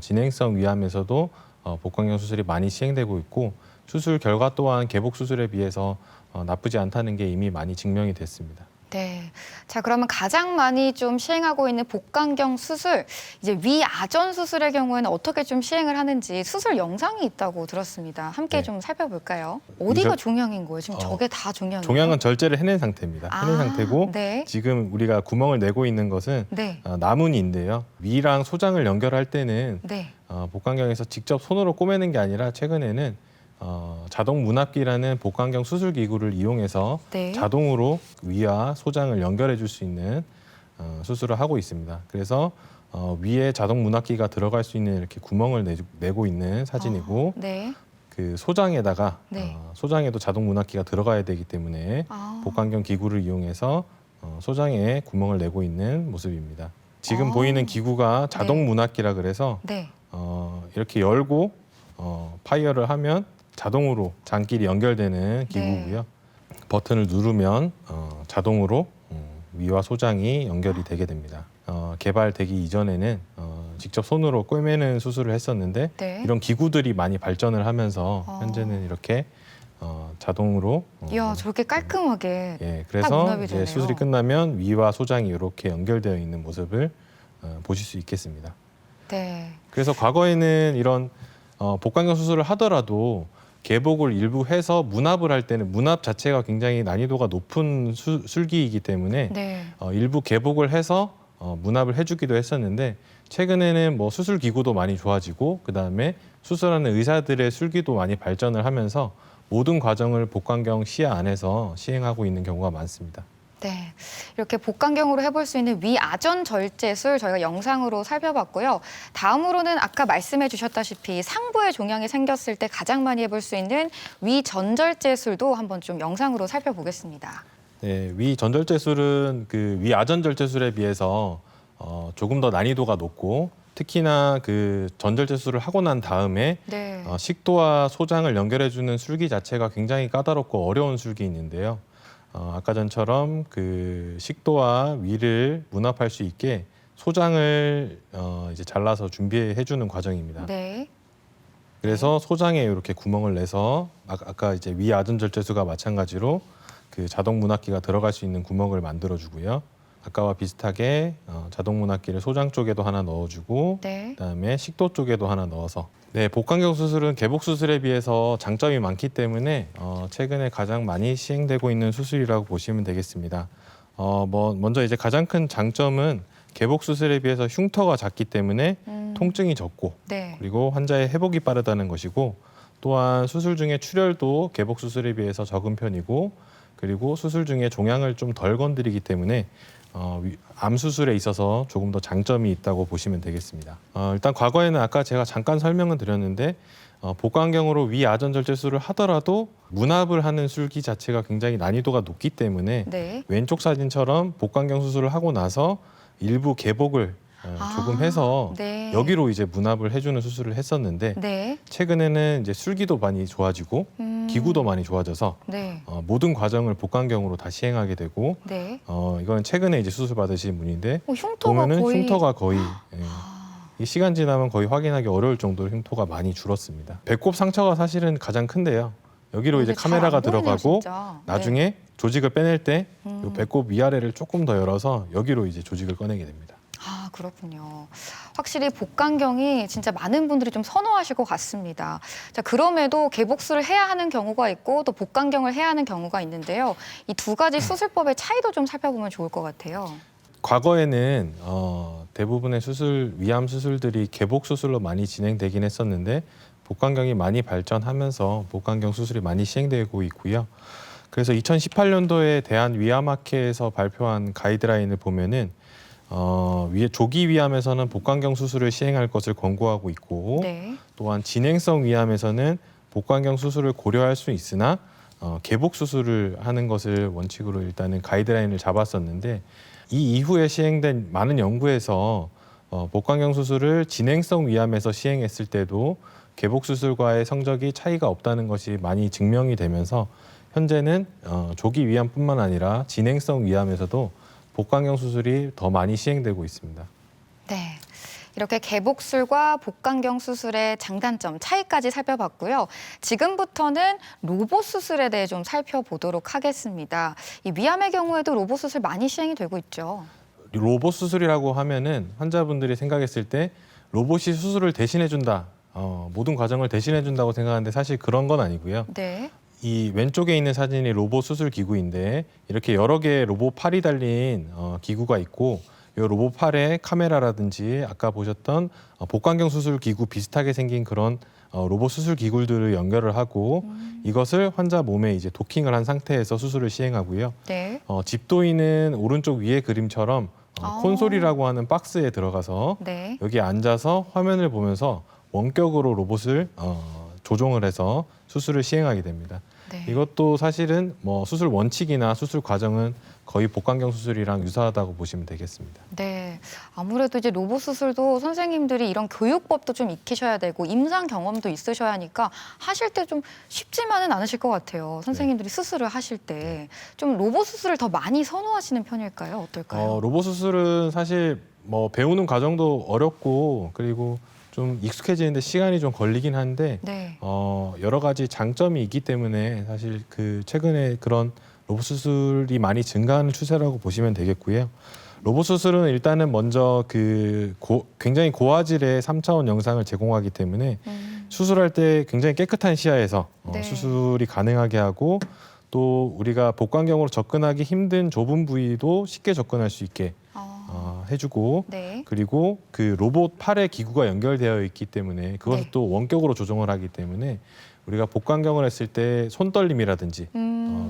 진행성 위암에서도 복강경 수술이 많이 시행되고 있고 수술 결과 또한 개복 수술에 비해서 나쁘지 않다는 게 이미 많이 증명이 됐습니다. 네. 자, 그러면 가장 많이 좀 시행하고 있는 복강경 수술, 이제 위아전 수술의 경우에는 어떻게 좀 시행을 하는지 수술 영상이 있다고 들었습니다. 함께 네. 좀 살펴볼까요? 어디가 종양인 거예요? 지금 저게 다 종양이에요? 종양은 절제를 해낸 상태입니다. 해낸 상태고 네. 지금 우리가 구멍을 내고 있는 것은 네. 나문인데요. 위랑 소장을 연결할 때는 네. 복강경에서 직접 손으로 꼬매는 게 아니라 최근에는 자동 문합기라는 복강경 수술 기구를 이용해서 네. 자동으로 위와 소장을 연결해 줄 수 있는 수술을 하고 있습니다. 그래서 위에 자동 문합기가 들어갈 수 있는 이렇게 구멍을 내고 있는 사진이고 네. 그 소장에다가 네. 소장에도 자동 문합기가 들어가야 되기 때문에 복강경 기구를 이용해서 소장에 구멍을 내고 있는 모습입니다. 지금 보이는 기구가 자동 문합기라 그래서 네. 이렇게 열고 파이어를 하면 자동으로 장끼리 연결되는 기구고요. 버튼을 누르면 자동으로 위와 소장이 연결이 되게 됩니다. 개발되기 이전에는 직접 손으로 꿰매는 수술을 했었는데 네. 이런 기구들이 많이 발전을 하면서 현재는 이렇게 자동으로 이야, 저렇게 깔끔하게. 예, 딱 그래서 문합이 이제 되네요. 수술이 끝나면 위와 소장이 이렇게 연결되어 있는 모습을 보실 수 있겠습니다. 네. 그래서 과거에는 이런 복강경 수술을 하더라도 개복을 일부 해서 문합을 할 때는 문합 자체가 굉장히 난이도가 높은 술기이기 때문에 네. 일부 개복을 해서 문합을 해주기도 했었는데 최근에는 뭐 수술 기구도 많이 좋아지고 그 다음에 수술하는 의사들의 술기도 많이 발전을 하면서 모든 과정을 복강경 시야 안에서 시행하고 있는 경우가 많습니다. 네, 이렇게 복강경으로 해볼 수 있는 위아전 절제술 저희가 영상으로 살펴봤고요. 다음으로는 아까 말씀해 주셨다시피 상부에 종양이 생겼을 때 가장 많이 해볼 수 있는 위전절제술도 한번 좀 영상으로 살펴보겠습니다. 네, 위전절제술은 그 위아전절제술에 비해서 조금 더 난이도가 높고 특히나 그 전절제술을 하고 난 다음에 네. 식도와 소장을 연결해주는 술기 자체가 굉장히 까다롭고 어려운 술기 있는데요. 아까 전처럼 그 식도와 위를 문합할 수 있게 소장을 이제 잘라서 준비해주는 과정입니다. 네. 그래서 소장에 이렇게 구멍을 내서 아까 이제 위아전절제술과 마찬가지로 그 자동 문합기가 들어갈 수 있는 구멍을 만들어주고요. 아까와 비슷하게 자동 문합기를 소장 쪽에도 하나 넣어주고 네. 그다음에 식도 쪽에도 하나 넣어서 네, 복강경 수술은 개복 수술에 비해서 장점이 많기 때문에 최근에 가장 많이 시행되고 있는 수술이라고 보시면 되겠습니다. 먼저 이제 가장 큰 장점은 개복 수술에 비해서 흉터가 작기 때문에 통증이 적고 네. 그리고 환자의 회복이 빠르다는 것이고 또한 수술 중에 출혈도 개복 수술에 비해서 적은 편이고 그리고 수술 중에 종양을 좀 덜 건드리기 때문에 암 수술에 있어서 조금 더 장점이 있다고 보시면 되겠습니다. 일단 과거에는 아까 제가 잠깐 설명을 드렸는데 복강경으로 위아전절제술을 하더라도 문합을 하는 술기 자체가 굉장히 난이도가 높기 때문에 네. 왼쪽 사진처럼 복강경 수술을 하고 나서 일부 개복을 조금 해서 네. 여기로 이제 문합을 해주는 수술을 했었는데 네. 최근에는 이제 술기도 많이 좋아지고 기구도 많이 좋아져서 네. 모든 과정을 복강경으로 다 시행하게 되고 네. 이건 최근에 이제 수술 받으신 분인데 흉터가 보면은 거의 흉터가 거의 이 시간 지나면 거의 확인하기 어려울 정도로 흉터가 많이 줄었습니다. 배꼽 상처가 사실은 가장 큰데요. 여기로 이제 이게 잘안 카메라가 보이네요, 들어가고 진짜. 나중에 조직을 빼낼 때 이 배꼽 위아래를 조금 더 열어서 여기로 이제 조직을 꺼내게 됩니다. 아, 그렇군요. 확실히 복강경이 진짜 많은 분들이 좀 선호하실 것 같습니다. 자, 그럼에도 개복술을 해야 하는 경우가 있고 또 복강경을 해야 하는 경우가 있는데요. 이 두 가지 수술법의 차이도 좀 살펴보면 좋을 것 같아요. 과거에는 대부분의 위암 수술들이 개복 수술로 많이 진행되긴 했었는데 복강경이 많이 발전하면서 복강경 수술이 많이 시행되고 있고요. 그래서 2018년도에 대한위암학회에서 발표한 가이드라인을 보면은 조기 위암에서는 복강경 수술을 시행할 것을 권고하고 있고 네. 또한 진행성 위암에서는 복강경 수술을 고려할 수 있으나 개복 수술을 하는 것을 원칙으로 일단은 가이드라인을 잡았었는데 이 이후에 시행된 많은 연구에서 복강경 수술을 진행성 위암에서 시행했을 때도 개복 수술과의 성적이 차이가 없다는 것이 많이 증명이 되면서 현재는 조기 위암뿐만 아니라 진행성 위암에서도 복강경 수술이 더 많이 시행되고 있습니다. 네. 이렇게 개복술과 복강경 수술의 장단점, 차이까지 살펴봤고요. 지금부터는 로봇 수술에 대해 좀 살펴보도록 하겠습니다. 이 위암의 경우에도 로봇 수술 많이 시행이 되고 있죠. 로봇 수술이라고 하면은 환자분들이 생각했을 때 로봇이 수술을 대신해준다, 모든 과정을 대신해준다고 생각하는데 사실 그런 건 아니고요. 네. 이 왼쪽에 있는 사진이 로봇 수술 기구인데 이렇게 여러 개의 로봇 팔이 달린 기구가 있고 이 로봇 팔에 카메라라든지 아까 보셨던 복강경 수술 기구 비슷하게 생긴 그런 로봇 수술 기구들을 연결을 하고 이것을 환자 몸에 이제 도킹을 한 상태에서 수술을 시행하고요. 네. 집도인은 오른쪽 위에 그림처럼 콘솔이라고 하는 박스에 들어가서 네. 여기 앉아서 화면을 보면서 원격으로 로봇을 조종을 해서 수술을 시행하게 됩니다. 네. 이것도 사실은 뭐 수술 원칙이나 수술 과정은 거의 복강경 수술이랑 유사하다고 보시면 되겠습니다. 네, 아무래도 이제 로봇 수술도 선생님들이 이런 교육법도 좀 익히셔야 되고 임상 경험도 있으셔야 하니까 하실 때 좀 쉽지만은 않으실 것 같아요. 선생님들이 수술을 하실 때 좀 로봇 수술을 더 많이 선호하시는 편일까요? 어떨까요? 로봇 수술은 사실 뭐 배우는 과정도 어렵고 그리고 좀 익숙해지는데 시간이 좀 걸리긴 한데 네, 여러 가지 장점이 있기 때문에 사실 그 최근에 그런 로봇 수술이 많이 증가하는 추세라고 보시면 되겠고요. 로봇 수술은 일단은 먼저 굉장히 고화질의 3차원 영상을 제공하기 때문에 수술할 때 굉장히 깨끗한 시야에서 네. 수술이 가능하게 하고 또 우리가 복강경으로 접근하기 힘든 좁은 부위도 쉽게 접근할 수 있게 해주고 네, 그리고 그 로봇 팔에 기구가 연결되어 있기 때문에 그것을 네. 또 원격으로 조정을 하기 때문에 우리가 복강경을 했을 때 손떨림이라든지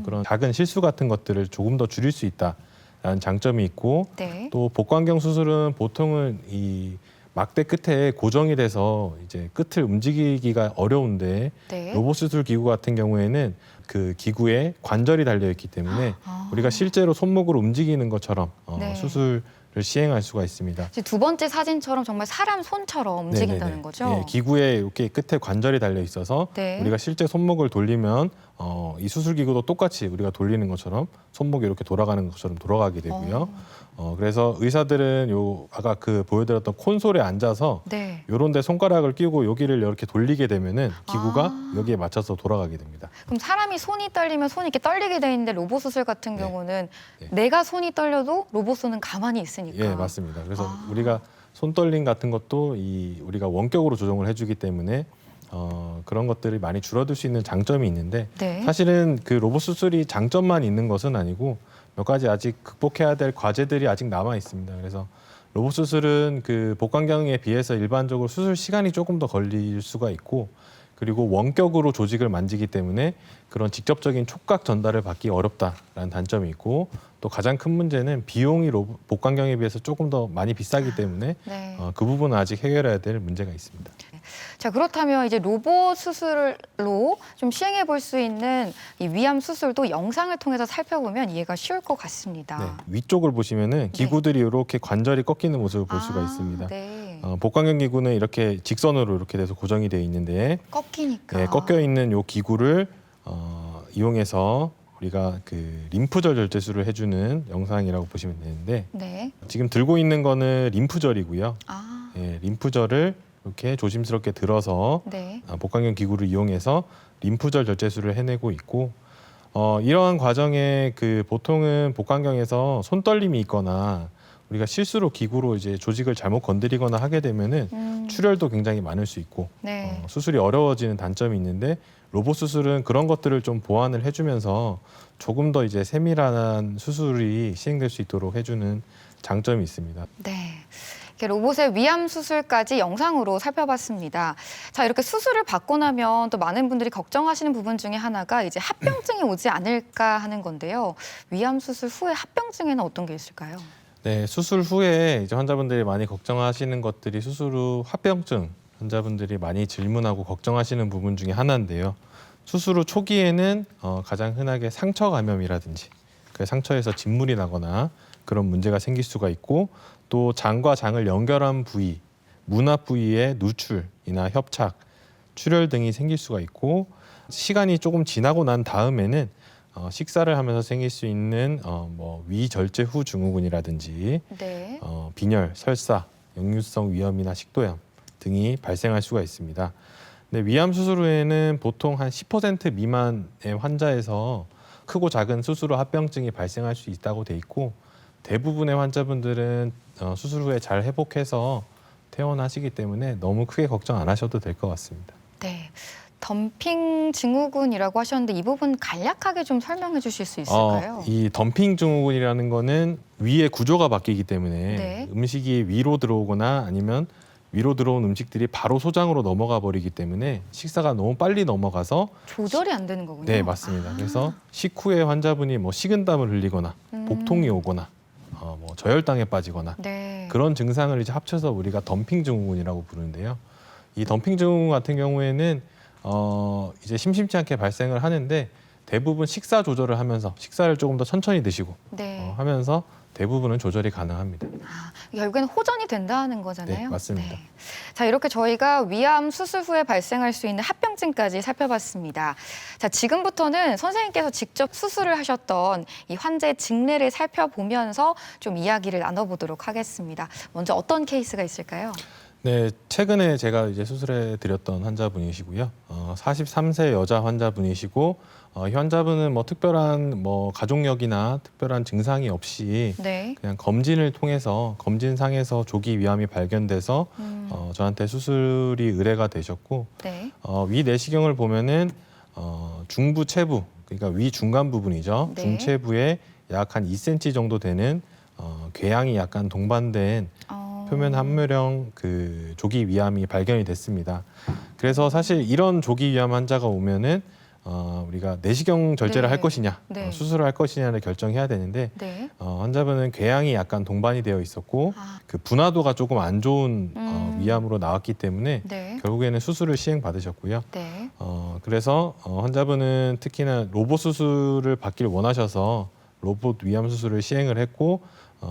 그런 작은 실수 같은 것들을 조금 더 줄일 수 있다라는 장점이 있고 네, 또 복강경 수술은 보통은 이 막대 끝에 고정이 돼서 이제 끝을 움직이기가 어려운데 네. 로봇 수술 기구 같은 경우에는 그 기구에 관절이 달려 있기 때문에 우리가 실제로 손목으로 움직이는 것처럼 네. 수술을 시행할 수가 있습니다. 이제 두 번째 사진처럼 정말 사람 손처럼 움직인다는 네네네. 거죠? 예, 기구에 이렇게 끝에 관절이 달려 있어서 네. 우리가 실제 손목을 돌리면 이 수술 기구도 똑같이 우리가 돌리는 것처럼 손목이 이렇게 돌아가는 것처럼 돌아가게 되고요. 그래서 의사들은 아까 그 보여드렸던 콘솔에 앉아서 네. 요런 데 손가락을 끼고 여기를 이렇게 돌리게 되면은 기구가 여기에 맞춰서 돌아가게 됩니다. 그럼 사람이 손이 떨리면 손이 이렇게 떨리게 돼 있는데 로봇 수술 같은 네. 경우는 네. 내가 손이 떨려도 로봇은 가만히 있으니까. 예, 맞습니다. 그래서 우리가 손떨림 같은 것도 우리가 원격으로 조정을 해주기 때문에 그런 것들이 많이 줄어들 수 있는 장점이 있는데 네. 사실은 그 로봇 수술이 장점만 있는 것은 아니고 몇 가지 아직 극복해야 될 과제들이 아직 남아 있습니다. 그래서 로봇 수술은 그 복강경에 비해서 일반적으로 수술 시간이 조금 더 걸릴 수가 있고 그리고 원격으로 조직을 만지기 때문에 그런 직접적인 촉각 전달을 받기 어렵다라는 단점이 있고 또 가장 큰 문제는 비용이 복강경에 비해서 조금 더 많이 비싸기 때문에 네. 그 부분은 아직 해결해야 될 문제가 있습니다. 자, 그렇다면 이제 로봇 수술로 좀 시행해 볼 수 있는 이 위암 수술도 영상을 통해서 살펴보면 이해가 쉬울 것 같습니다. 네, 위쪽을 보시면은 기구들이 이렇게 관절이 꺾이는 모습을 볼 수가 있습니다. 네. 복강경 기구는 이렇게 직선으로 이렇게 돼서 고정이 되어 있는데 꺾이니까. 꺾여 있는 요 기구를 이용해서 우리가 그 림프절 절제술을 해주는 영상이라고 보시면 되는데 네. 지금 들고 있는 거는 림프절이고요. 아, 림프절을 이렇게 조심스럽게 들어서 네. 복강경 기구를 이용해서 림프절 절제술을 해내고 있고 이러한 과정에 그 보통은 복강경에서 손떨림이 있거나 우리가 실수로 기구로 이제 조직을 잘못 건드리거나 하게 되면은 출혈도 굉장히 많을 수 있고 네. 수술이 어려워지는 단점이 있는데 로봇 수술은 그런 것들을 좀 보완을 해주면서 조금 더 이제 세밀한 수술이 시행될 수 있도록 해주는 장점이 있습니다. 네. 이렇게 로봇의 위암 수술까지 영상으로 살펴봤습니다. 자, 이렇게 수술을 받고 나면 또 많은 분들이 걱정하시는 부분 중에 하나가 이제 합병증이 오지 않을까 하는 건데요. 위암 수술 후에 합병증에는 어떤 게 있을까요? 네, 수술 후에 이제 환자분들이 많이 걱정하시는 것들이 수술 후 합병증 환자분들이 많이 질문하고 걱정하시는 부분 중에 하나인데요. 수술 후 초기에는 가장 흔하게 상처 감염이라든지 그 상처에서 진물이 나거나 그런 문제가 생길 수가 있고 또 장과 장을 연결한 부위, 문합 부위의 누출이나 협착, 출혈 등이 생길 수가 있고 시간이 조금 지나고 난 다음에는 식사를 하면서 생길 수 있는 뭐 위절제 후 증후군이라든지 네. 빈혈, 설사, 역류성 위염이나 식도염 등이 발생할 수가 있습니다. 근데 위암 수술 후에는 보통 한 10% 미만의 환자에서 크고 작은 수술 후 합병증이 발생할 수 있다고 돼 있고 대부분의 환자분들은 수술 후에 잘 회복해서 퇴원하시기 때문에 너무 크게 걱정 안 하셔도 될 것 같습니다. 네. 덤핑 증후군이라고 하셨는데 이 부분 간략하게 좀 설명해 주실 수 있을까요? 이 덤핑 증후군이라는 거는 위의 구조가 바뀌기 때문에 네. 음식이 위로 들어오거나 아니면 위로 들어온 음식들이 바로 소장으로 넘어가 버리기 때문에 식사가 너무 빨리 넘어가서 조절이 안 되는 거군요. 네, 맞습니다. 그래서 식후에 환자분이 뭐 식은땀을 흘리거나 복통이 오거나 뭐 저혈당에 빠지거나 네. 그런 증상을 이제 합쳐서 우리가 덤핑 증후군이라고 부르는데요. 이 덤핑 증후군 같은 경우에는 이제 심심치 않게 발생을 하는데 대부분 식사 조절을 하면서 식사를 조금 더 천천히 드시고 네. 하면서 대부분은 조절이 가능합니다. 결국에는 호전이 된다는 거잖아요. 네, 맞습니다. 자, 이렇게 저희가 위암 수술 후에 발생할 수 있는 합병증까지 살펴봤습니다. 자, 지금부터는 선생님께서 직접 수술을 하셨던 이 환자의 증례를 살펴보면서 좀 이야기를 나눠보도록 하겠습니다. 먼저 어떤 케이스가 있을까요? 네, 최근에 제가 이제 수술해 드렸던 환자분이시고요. 43세 여자 환자분이시고 이 환자분은 뭐 특별한 뭐 가족력이나 특별한 증상이 없이 네. 그냥 검진을 통해서 검진상에서 조기 위암이 발견돼서 저한테 수술이 의뢰가 되셨고 네. 위 내시경을 보면은 중부 체부 그러니까 위 중간 부분이죠. 네. 중체부에 약 한 2cm 정도 되는 궤양이 약간 동반된 표면 함유령 그 조기 위암이 발견이 됐습니다. 그래서 사실 이런 조기 위암 환자가 오면은 우리가 내시경 절제를 네. 할 것이냐, 네. 수술을 할 것이냐를 결정해야 되는데 네. 환자분은 궤양이 약간 동반이 되어 있었고 아. 그 분화도가 조금 안 좋은 위암으로 나왔기 때문에 네. 결국에는 수술을 시행받으셨고요. 네. 그래서 환자분은 특히나 로봇 수술을 받기를 원하셔서 로봇 위암 수술을 시행을 했고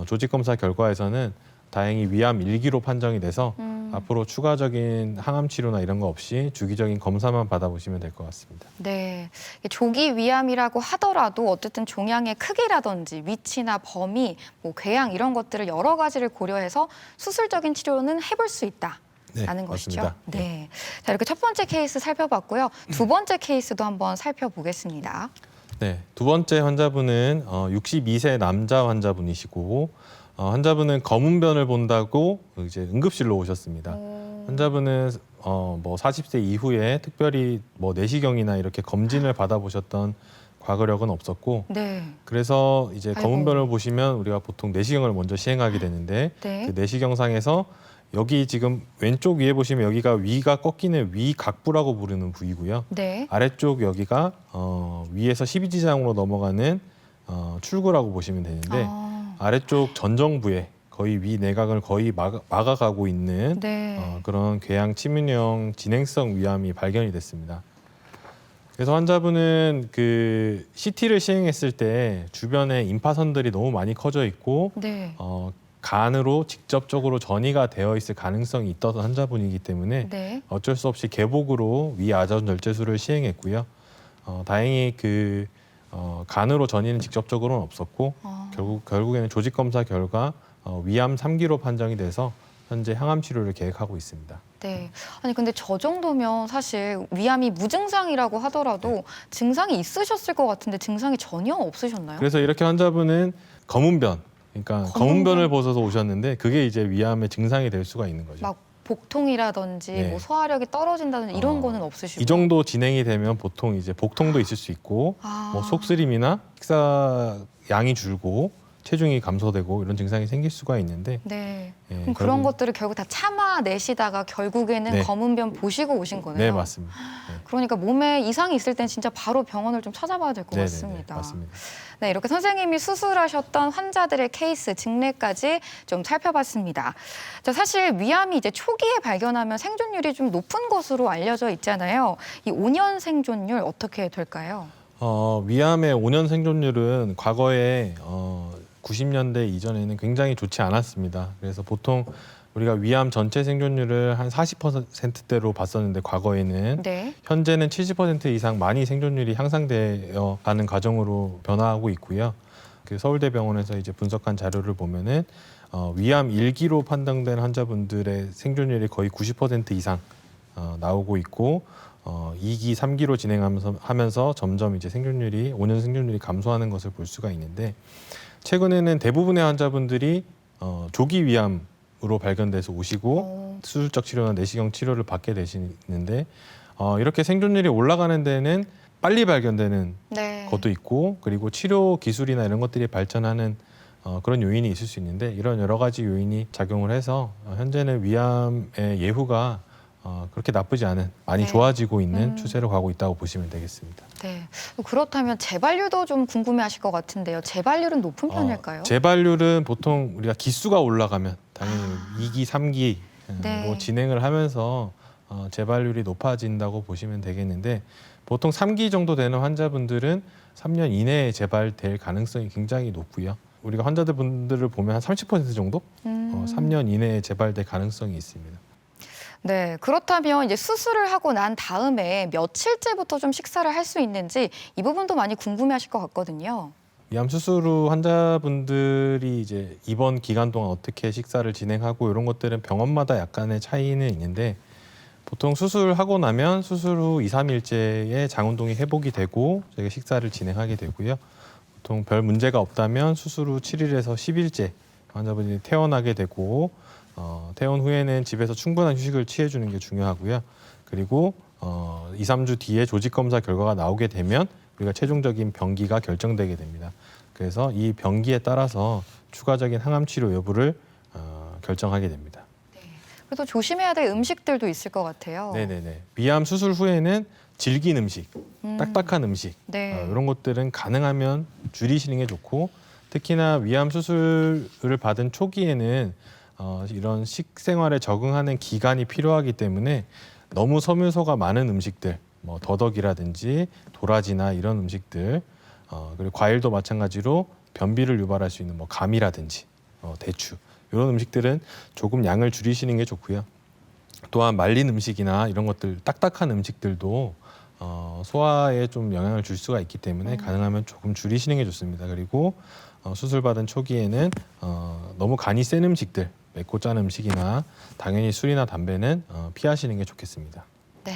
조직 검사 결과에서는 다행히 위암 1기로 판정이 돼서 앞으로 추가적인 항암 치료나 이런 거 없이 주기적인 검사만 받아보시면 될 것 같습니다. 네. 조기 위암이라고 하더라도 어쨌든 종양의 크기라든지 위치나 범위, 뭐 궤양 이런 것들을 여러 가지를 고려해서 수술적인 치료는 해볼 수 있다. 라는 것이죠. 맞습니다. 네. 자, 이렇게 첫 번째 케이스 살펴봤고요. 두 번째 케이스도 한번 살펴보겠습니다. 네, 두 번째 환자분은 62세 남자 환자분이시고 환자분은 검은변을 본다고 이제 응급실로 오셨습니다. 환자분은 뭐 40세 이후에 특별히 뭐 내시경이나 이렇게 검진을 받아보셨던 과거력은 없었고 네. 그래서 이제 아이고. 검은변을 보시면 우리가 보통 내시경을 먼저 시행하게 되는데 네. 그 내시경상에서 여기 지금 왼쪽 위에 보시면 여기가 위가 꺾이는 위각부라고 부르는 부위고요. 네. 아래쪽 여기가 위에서 12지장으로 넘어가는 출구라고 보시면 되는데 아래쪽 전정부에 거의 위 내각을 거의 막아가고 있는 네. 그런 궤양 침윤형 진행성 위암이 발견이 됐습니다. 그래서 환자분은 그 CT를 시행했을 때 주변에 임파선들이 너무 많이 커져 있고 네. 간으로 직접적으로 전이가 되어 있을 가능성이 있던 환자분이기 때문에 네. 어쩔 수 없이 개복으로 위아전 절제술을 시행했고요. 다행히 그 간으로 전이는 직접적으로는 없었고 결국에는 조직 검사 결과 위암 3기로 판정이 돼서 현재 항암 치료를 계획하고 있습니다. 네. 아니 근데 저 정도면 사실 위암이 무증상이라고 하더라도 증상이 있으셨을 것 같은데 증상이 전혀 없으셨나요? 그래서 이렇게 환자분은 검은변, 그러니까 검은변을 벗어서 오셨는데 그게 이제 위암의 증상이 될 수가 있는 거죠. 막 복통이라든지 네. 뭐 소화력이 떨어진다든지 이런 거는 없으시고 이 정도 진행이 되면 보통 이제 복통도 있을 수 있고 뭐 속쓰림이나 식사 양이 줄고 체중이 감소되고 이런 증상이 생길 수가 있는데 네. 예, 그럼 그런 것들을 결국 다 참아내시다가 결국에는 네. 검은 변 보시고 오신 거네요. 네, 맞습니다. 네. 그러니까 몸에 이상이 있을 땐 진짜 바로 병원을 좀 찾아봐야 될 것 네네네, 같습니다. 맞습니다. 네, 이렇게 선생님이 수술하셨던 환자들의 케이스, 증례까지 좀 살펴봤습니다. 자, 사실 위암이 이제 초기에 발견하면 생존율이 좀 높은 것으로 알려져 있잖아요. 이 5년 생존율 어떻게 될까요? 위암의 5년 생존율은 과거에 90년대 이전에는 굉장히 좋지 않았습니다. 그래서 보통 우리가 위암 전체 생존율을 한 40%대로 봤었는데 과거에는 네. 현재는 70% 이상 많이 생존율이 향상되어 가는 과정으로 변화하고 있고요. 그 서울대병원에서 이제 분석한 자료를 보면은 위암 1기로 판정된 환자분들의 생존율이 거의 90% 이상 나오고 있고 2기, 3기로 진행하면서 점점 이제 생존율이 5년 생존율이 감소하는 것을 볼 수가 있는데 최근에는 대부분의 환자분들이 조기 위암으로 발견돼서 오시고 수술적 치료나 내시경 치료를 받게 되시는데 이렇게 생존율이 올라가는 데는 빨리 발견되는 네. 것도 있고 그리고 치료 기술이나 이런 것들이 발전하는 그런 요인이 있을 수 있는데 이런 여러 가지 요인이 작용을 해서 현재는 위암의 예후가 그렇게 나쁘지 않은 많이 네. 좋아지고 있는 추세로 가고 있다고 보시면 되겠습니다. 네. 그렇다면 재발률도 좀 궁금해하실 것 같은데요. 재발률은 높은 편일까요? 재발률은 보통 우리가 기수가 올라가면 당연히 2기, 3기로 네. 진행을 하면서 재발률이 높아진다고 보시면 되겠는데 보통 3기 정도 되는 환자분들은 3년 이내에 재발될 가능성이 굉장히 높고요. 우리가 환자분들을 보면 한 30% 정도 3년 이내에 재발될 가능성이 있습니다. 네, 그렇다면 이제 수술을 하고 난 다음에 며칠째부터 좀 식사를 할 수 있는지 이 부분도 많이 궁금해하실 것 같거든요. 위암 수술 후 환자분들이 이제 입원 기간 동안 어떻게 식사를 진행하고 이런 것들은 병원마다 약간의 차이는 있는데 보통 수술하고 나면 수술 후 2, 3일째에 장운동이 회복이 되고 저희가 식사를 진행하게 되고요. 보통 별 문제가 없다면 수술 후 7일에서 10일째 환자분이 퇴원하게 되고 퇴원 후에는 집에서 충분한 휴식을 취해주는 게 중요하고요. 그리고 2, 3주 뒤에 조직 검사 결과가 나오게 되면 우리가 최종적인 병기가 결정되게 됩니다. 그래서 이 병기에 따라서 추가적인 항암 치료 여부를 결정하게 됩니다. 그래도 조심해야 될 음식들도 있을 것 같아요. 네네네. 위암 수술 후에는 질긴 음식, 딱딱한 음식 네. 이런 것들은 가능하면 줄이시는 게 좋고 특히나 위암 수술을 받은 초기에는 이런 식생활에 적응하는 기간이 필요하기 때문에 너무 섬유소가 많은 음식들, 뭐 더덕이라든지 도라지나 이런 음식들, 그리고 과일도 마찬가지로 변비를 유발할 수 있는 뭐 감이라든지 대추 이런 음식들은 조금 양을 줄이시는 게 좋고요. 또한 말린 음식이나 이런 것들 딱딱한 음식들도 소화에 좀 영향을 줄 수가 있기 때문에 가능하면 조금 줄이시는 게 좋습니다. 그리고 수술 받은 초기에는 너무 간이 센 음식들, 맵고 짠 음식이나 당연히 술이나 담배는 피하시는 게 좋겠습니다. 네.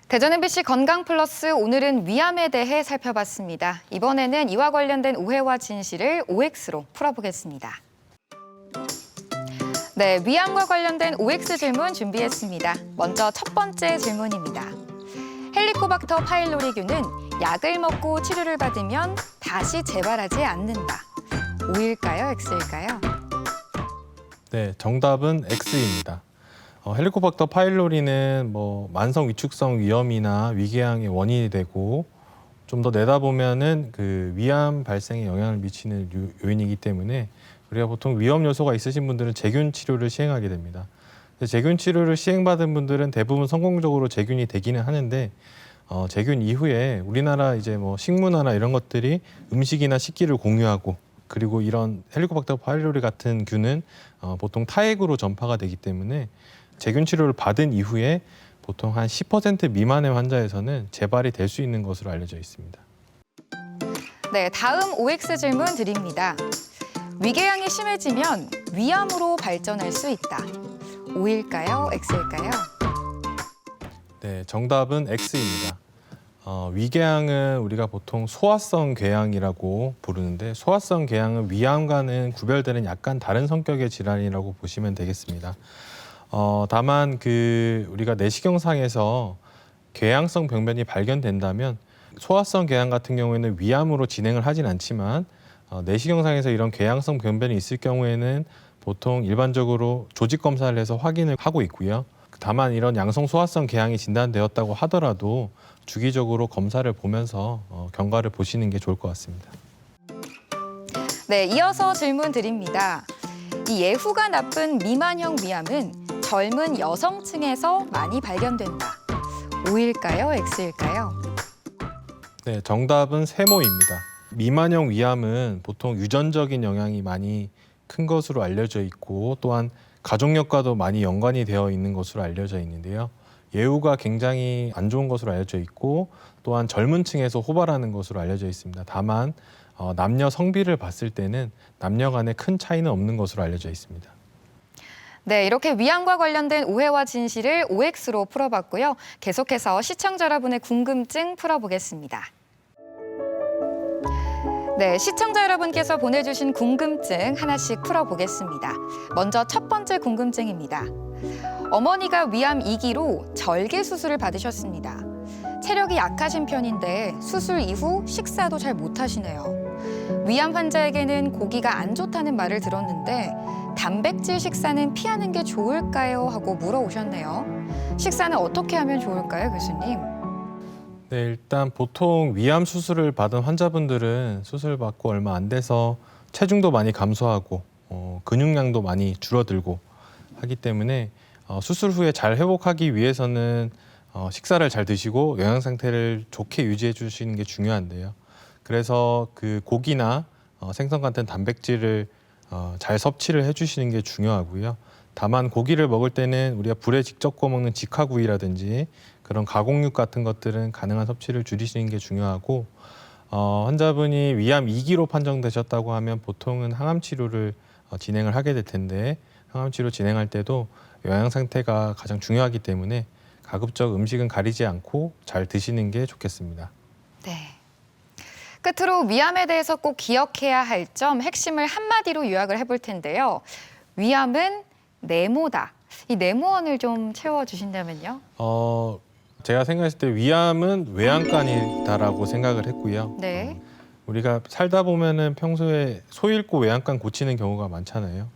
대전 MBC 건강 플러스 오늘은 위암에 대해 살펴봤습니다. 이번에는 이와 관련된 오해와 진실을 OX로 풀어보겠습니다. 네, 위암과 관련된 OX 질문 준비했습니다. 먼저 첫 번째 질문입니다. 헬리코박터 파일로리균은 약을 먹고 치료를 받으면 다시 재발하지 않는다. O일까요? X일까요? 네, 정답은 X입니다. 헬리코박터 파일로리는 뭐 만성 위축성 위염이나 위궤양의 원인이 되고 좀 더 내다보면은 그 위암 발생에 영향을 미치는 요인이기 때문에 우리가 보통 위험 요소가 있으신 분들은 제균 치료를 시행하게 됩니다. 제균 치료를 시행받은 분들은 대부분 성공적으로 제균이 되기는 하는데 제균 이후에 우리나라 이제 뭐 식문화나 이런 것들이 음식이나 식기를 공유하고 그리고 이런 헬리코박터 파일로리 같은 균은 보통 타액으로 전파가 되기 때문에 제균 치료를 받은 이후에 보통 한 10% 미만의 환자에서는 재발이 될 수 있는 것으로 알려져 있습니다. 네, 다음 OX 질문 드립니다. 위궤양이 심해지면 위암으로 발전할 수 있다. O일까요? X일까요? 네, 정답은 X입니다. 위궤양은 우리가 보통 소화성 궤양이라고 부르는데 소화성 궤양은 위암과는 구별되는 약간 다른 성격의 질환이라고 보시면 되겠습니다. 다만 우리가 내시경상에서 궤양성 병변이 발견된다면 소화성 궤양 같은 경우에는 위암으로 진행을 하진 않지만 내시경상에서 이런 궤양성 병변이 있을 경우에는 보통 일반적으로 조직 검사를 해서 확인을 하고 있고요. 다만 이런 양성 소화성 궤양이 진단되었다고 하더라도 주기적으로 검사를 보면서 경과를 보시는 게 좋을 것 같습니다. 네, 이어서 질문 드립니다. 이 예후가 나쁜 미만형 위암은 젊은 여성층에서 많이 발견된다. O일까요? X일까요? 네, 정답은 세모입니다. 미만형 위암은 보통 유전적인 영향이 많이 큰 것으로 알려져 있고 또한 가족력과도 많이 연관이 되어 있는 것으로 알려져 있는데요. 예후가 굉장히 안 좋은 것으로 알려져 있고 또한 젊은 층에서 호발하는 것으로 알려져 있습니다. 다만 남녀 성비를 봤을 때는 남녀 간에 큰 차이는 없는 것으로 알려져 있습니다. 네, 이렇게 위암과 관련된 오해와 진실을 OX로 풀어봤고요. 계속해서 시청자 여러분의 궁금증 풀어보겠습니다. 네, 시청자 여러분께서 보내주신 궁금증 하나씩 풀어보겠습니다. 먼저 첫 번째 궁금증입니다. 어머니가 위암 2기로 절개 수술을 받으셨습니다. 체력이 약하신 편인데 수술 이후 식사도 잘 못하시네요. 위암 환자에게는 고기가 안 좋다는 말을 들었는데 단백질 식사는 피하는 게 좋을까요? 하고 물어오셨네요. 식사는 어떻게 하면 좋을까요, 교수님? 네, 일단 보통 위암 수술을 받은 환자분들은 수술 받고 얼마 안 돼서 체중도 많이 감소하고 근육량도 많이 줄어들고 하기 때문에 수술 후에 잘 회복하기 위해서는 식사를 잘 드시고 영양 상태를 좋게 유지해 주시는 게 중요한데요. 그래서 그 고기나 생선 같은 단백질을 잘 섭취를 해주시는 게 중요하고요. 다만 고기를 먹을 때는 우리가 불에 직접 구워 먹는 직화구이라든지 그런 가공육 같은 것들은 가능한 섭취를 줄이시는 게 중요하고, 환자분이 위암 2기로 판정되셨다고 하면 보통은 항암 치료를 진행을 하게 될 텐데, 항암 치료 진행할 때도 영양 상태가 가장 중요하기 때문에 가급적 음식은 가리지 않고 잘 드시는 게 좋겠습니다. 네. 끝으로 위암에 대해서 꼭 기억해야 할 점 핵심을 한마디로 요약을 해볼 텐데요. 위암은 네모다. 이 네모원을 좀 채워주신다면요. 제가 생각했을 때 위암은 외양간이다라고 생각을 했고요. 네. 우리가 살다 보면은 평소에 소 잃고 외양간 고치는 경우가 많잖아요.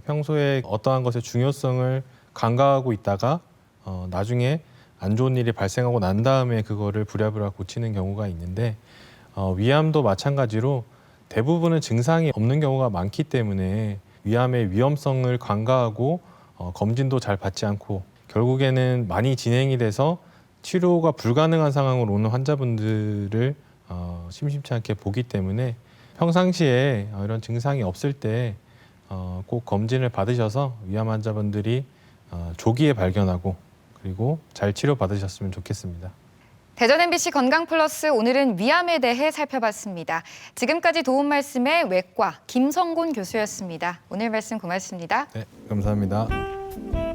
평소에 어떠한 것의 중요성을 간과하고 있다가 나중에 안 좋은 일이 발생하고 난 다음에 그거를 부랴부랴 고치는 경우가 있는데, 위암도 마찬가지로 대부분은 증상이 없는 경우가 많기 때문에 위암의 위험성을 간과하고 검진도 잘 받지 않고 결국에는 많이 진행이 돼서 치료가 불가능한 상황으로 오는 환자분들을 심심치 않게 보기 때문에 평상시에 이런 증상이 없을 때 꼭 검진을 받으셔서 위암 환자분들이 조기에 발견하고 그리고 잘 치료받으셨으면 좋겠습니다. 대전 MBC 건강플러스 오늘은 위암에 대해 살펴봤습니다. 지금까지 도움 말씀의 외과 김성곤 교수였습니다. 오늘 말씀 고맙습니다. 네, 감사합니다.